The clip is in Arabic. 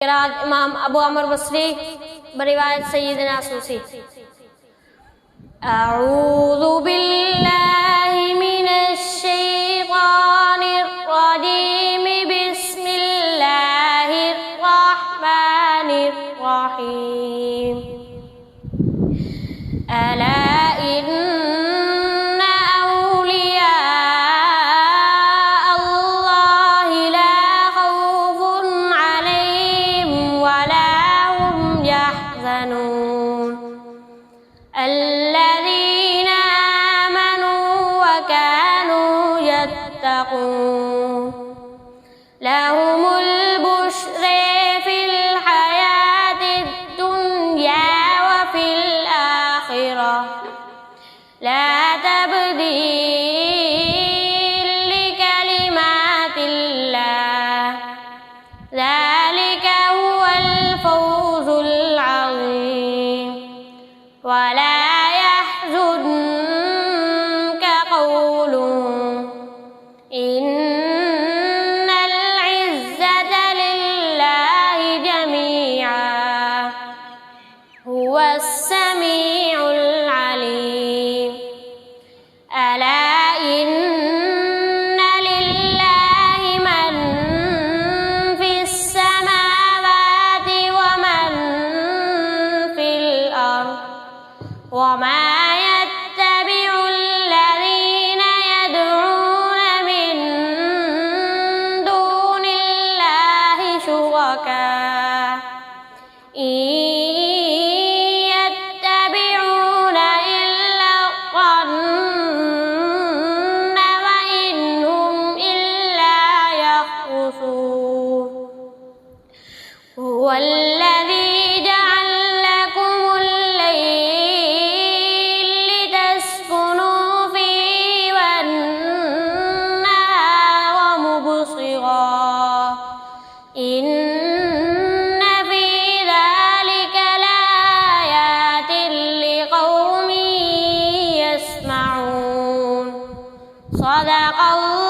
किरात इमाम अबू अमर बसरी बरिवायत सय्यदना सूसी। अऊज़ु बिल्लाहि मिनश शैतानिर रजीम बिस्मिल्लाहिर रहमानिर रहीम। अला इन्ना औलिया अल्लाहि ला खौफुन अलैहिम वला हुम यहज़नून। الذين آمنوا وكانوا يتقون لهم البشر في الحياة الدنيا وفي الآخرة لا تبديل لكلمات الله ذلك هو الفوز العظيم. ولا يحزنك قولهم إن العزة لله جميعا هو السميع العليم. ألا إن لله من في السماوات ومن في الأرض وما يتبع الذين يدعون من دون الله شركاء إن يتبعون إلا الظن وإن هم إلا يخرصون. هو الذي جعل لكم الليل لتسكنوا فيه والنهار مبصرا إن في ذلك لآيات لقوم يسمعون. صدق الله